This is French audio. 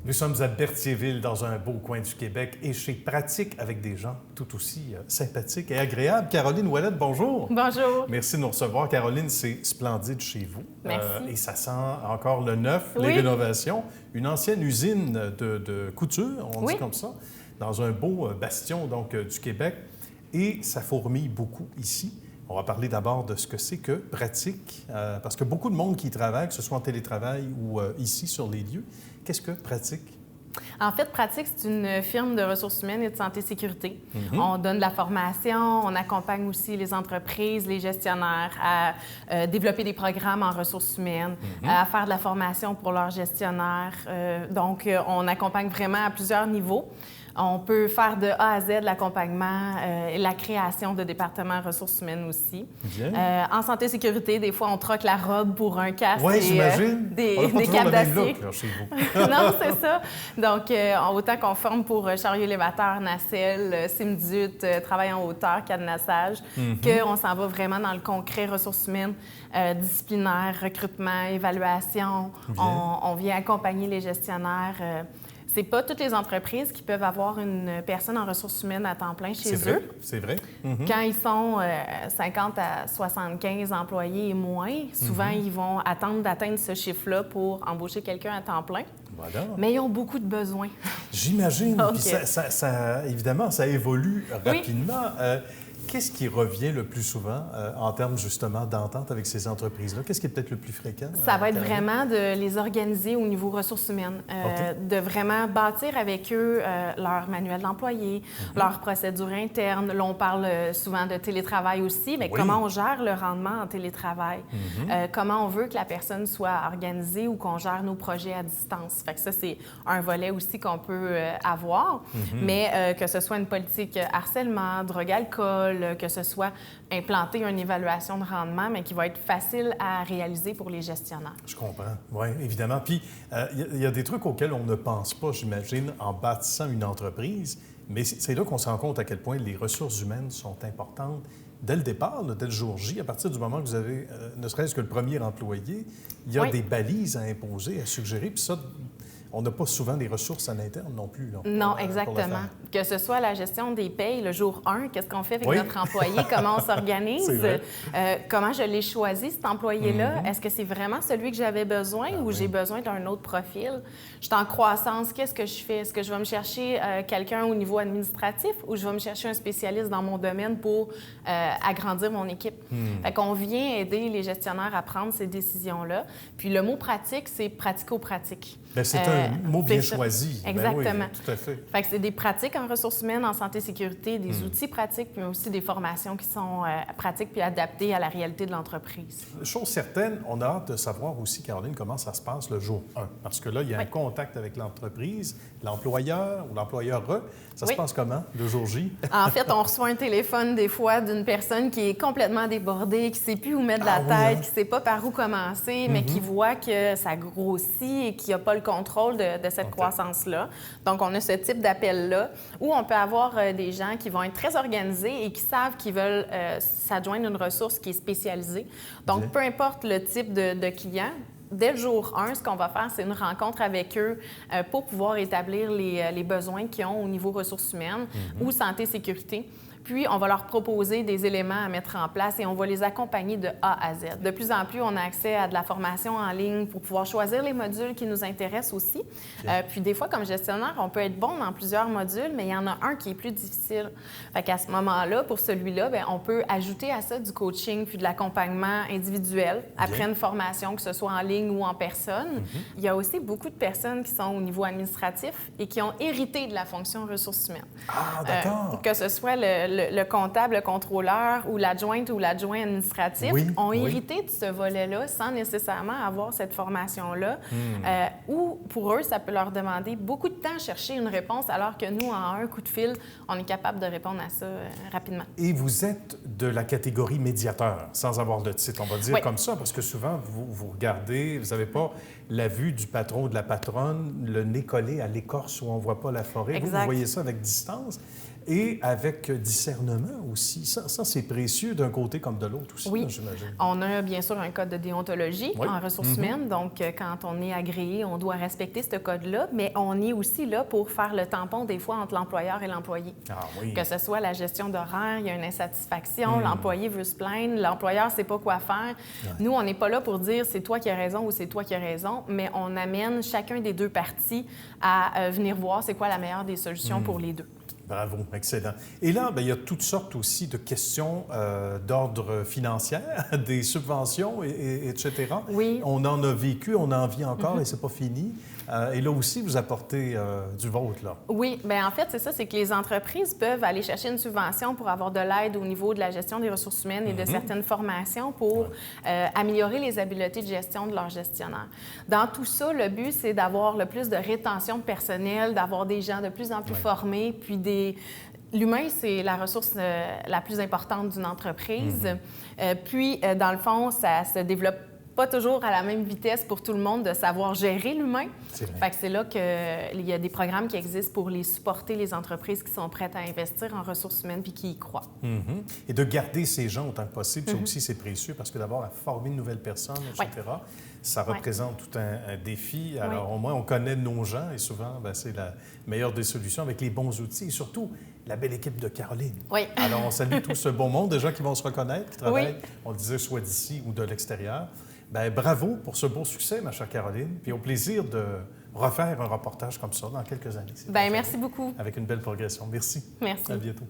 Nous sommes à Berthierville, dans un beau coin du Québec, et chez Pratique, avec des gens tout aussi sympathiques et agréables. Caroline Ouellette, bonjour. Bonjour. Merci de nous recevoir. Caroline, c'est splendide chez vous. Merci. Et ça sent encore le neuf, Oui. les rénovations. Une ancienne usine de couture, on dit comme ça, dans un beau bastion donc, du Québec. Et ça fourmille beaucoup ici. On va parler d'abord de ce que c'est que Pratique, parce que beaucoup de monde qui y travaille, que ce soit en télétravail ou ici sur les lieux. Qu'est-ce que Pratique? En fait, Pratique, c'est une firme de ressources humaines et de santé-sécurité. On donne de la formation, on accompagne aussi les entreprises, les gestionnaires à développer des programmes en ressources humaines, à faire de la formation pour leurs gestionnaires. Donc, on accompagne vraiment à plusieurs niveaux. On peut faire de A à Z l'accompagnement et la création de départements ressources humaines aussi. En santé-sécurité, des fois, on troque la robe pour un casque et j'imagine. Des câbles d'acier. Chez vous. Non, c'est ça. Donc, autant qu'on forme pour chariot élévateur, nacelle, simdut, travail en hauteur, cadenassage, qu'on s'en va vraiment dans le concret ressources humaines, disciplinaire, recrutement, évaluation. On vient accompagner les gestionnaires. C'est pas toutes les entreprises qui peuvent avoir une personne en ressources humaines à temps plein chez eux. C'est vrai. Quand ils sont 50 à 75 employés et moins, souvent, ils vont attendre d'atteindre ce chiffre-là pour embaucher quelqu'un à temps plein. Voilà. Mais ils ont beaucoup de besoins. J'imagine. Puis évidemment, ça évolue rapidement. Qu'est-ce qui revient le plus souvent en termes justement d'entente avec ces entreprises-là? Qu'est-ce qui est peut-être le plus fréquent? Ça va être vraiment de les organiser au niveau ressources humaines, de vraiment bâtir avec eux leur manuel d'employés, leurs procédures internes. Là, on parle souvent de télétravail aussi, mais comment on gère le rendement en télétravail? Comment on veut que la personne soit organisée ou qu'on gère nos projets à distance? Fait que ça, c'est un volet aussi qu'on peut avoir, mais que ce soit une politique harcèlement, drogue-alcool, que ce soit implanter une évaluation de rendement, mais qui va être facile à réaliser pour les gestionnaires. Je comprends, oui, évidemment. Puis, il y a des trucs auxquels on ne pense pas, j'imagine, en bâtissant une entreprise, mais c'est là qu'on se rend compte à quel point les ressources humaines sont importantes dès le départ, dès le jour J, à partir du moment que vous avez, ne serait-ce que le premier employé, il y a des balises à imposer, à suggérer, puis ça, on n'a pas souvent des ressources à l'interne non plus. Là, non, exactement. Que ce soit la gestion des payes, le jour 1, qu'est-ce qu'on fait avec notre employé, comment on s'organise, comment je l'ai choisi, cet employé-là, est-ce que c'est vraiment celui que j'avais besoin ou j'ai besoin d'un autre profil? Je suis en croissance, qu'est-ce que je fais? Est-ce que je vais me chercher quelqu'un au niveau administratif ou je vais me chercher un spécialiste dans mon domaine pour agrandir mon équipe? Fait qu'on vient aider les gestionnaires à prendre ces décisions-là. Puis le mot pratique, c'est pratico-pratique. Bien, c'est un mot bien choisi. Exactement. Ben oui, tout à fait. Fait que c'est des pratiques en ressources humaines, en santé-sécurité, des outils pratiques, mais aussi des formations qui sont pratiques puis adaptées à la réalité de l'entreprise. Chose certaine, on a hâte de savoir aussi, Caroline, comment ça se passe le jour 1. Parce que là, il y a un contact avec l'entreprise, l'employeur ou l'employeur. Ça se passe comment, le jour J? En fait, on reçoit un téléphone des fois d'une personne qui est complètement débordée, qui ne sait plus où mettre la tête, qui ne sait pas par où commencer, mais qui voit que ça grossit et qu'il n'y a pas le contrôle de cette croissance-là. Donc, on a ce type d'appel-là où on peut avoir des gens qui vont être très organisés et qui savent qu'ils veulent s'adjoindre une ressource qui est spécialisée. Donc, peu importe le type de client, dès le jour 1, ce qu'on va faire, c'est une rencontre avec eux pour pouvoir établir les besoins qu'ils ont au niveau ressources humaines ou santé-sécurité. Puis, on va leur proposer des éléments à mettre en place et on va les accompagner de A à Z. De plus en plus, on a accès à de la formation en ligne pour pouvoir choisir les modules qui nous intéressent aussi. Puis, des fois, comme gestionnaire, on peut être bon dans plusieurs modules, mais il y en a un qui est plus difficile. Fait qu'à ce moment-là, pour celui-là, bien, on peut ajouter à ça du coaching puis de l'accompagnement individuel après une formation, que ce soit en ligne ou en personne. Il y a aussi beaucoup de personnes qui sont au niveau administratif et qui ont hérité de la fonction ressources humaines. Ah, d'accord. Que ce soit le comptable, le contrôleur ou l'adjointe ou l'adjoint administratif ont hérité de ce volet-là sans nécessairement avoir cette formation-là. Ou pour eux, ça peut leur demander beaucoup de temps à chercher une réponse alors que nous, en un coup de fil, on est capable de répondre à ça rapidement. Et vous êtes de la catégorie médiateur, sans avoir de titre, on va dire comme ça, parce que souvent, vous regardez, vous n'avez pas la vue du patron ou de la patronne, le nez collé à l'écorce où on ne voit pas la forêt. Vous voyez ça avec distance. et avec discernement aussi. Ça c'est précieux d'un côté comme de l'autre aussi, Oui. là, j'imagine. On a bien sûr un code de déontologie Oui. en ressources humaines. Donc, quand on est agréé, on doit respecter ce code-là, mais on est aussi là pour faire le tampon des fois entre l'employeur et l'employé. Ah oui. Que ce soit la gestion d'horaire, il y a une insatisfaction, l'employé veut se plaindre, l'employeur ne sait pas quoi faire. Ouais. Nous, on n'est pas là pour dire c'est toi qui as raison ou c'est toi qui as raison, mais on amène chacun des deux parties à venir voir c'est quoi la meilleure des solutions pour les deux. Bravo, excellent. Et là, bien, il y a toutes sortes aussi de questions d'ordre financier, des subventions, etc. Oui. On en a vécu, on en vit encore et c'est pas fini. Et là aussi, vous apportez du vôtre, là. Oui, bien en fait, c'est ça, c'est que les entreprises peuvent aller chercher une subvention pour avoir de l'aide au niveau de la gestion des ressources humaines et de certaines formations pour améliorer les habiletés de gestion de leurs gestionnaires. Dans tout ça, le but, c'est d'avoir le plus de rétention de personnel, d'avoir des gens de plus en plus formés, puis L'humain, c'est la ressource la plus importante d'une entreprise. Puis, dans le fond, ça se développe pas toujours à la même vitesse pour tout le monde de savoir gérer l'humain. Fait que c'est là qu'il y a des programmes qui existent pour les supporter, les entreprises qui sont prêtes à investir en ressources humaines puis qui y croient. Et de garder ces gens autant que possible, ça aussi, c'est précieux parce que d'abord, à former de nouvelles personnes, etc., ça représente tout un défi. Alors, au moins, on connaît nos gens et souvent, bien, c'est la meilleure des solutions avec les bons outils et surtout la belle équipe de Caroline. Oui. Alors, on salue tout ce beau monde, des gens qui vont se reconnaître, qui travaillent, on le disait, soit d'ici ou de l'extérieur. Bien, bravo pour ce beau succès, ma chère Caroline, puis au plaisir de refaire un reportage comme ça dans quelques années. Bien, merci beaucoup. Avec une belle progression. Merci. Merci. À bientôt.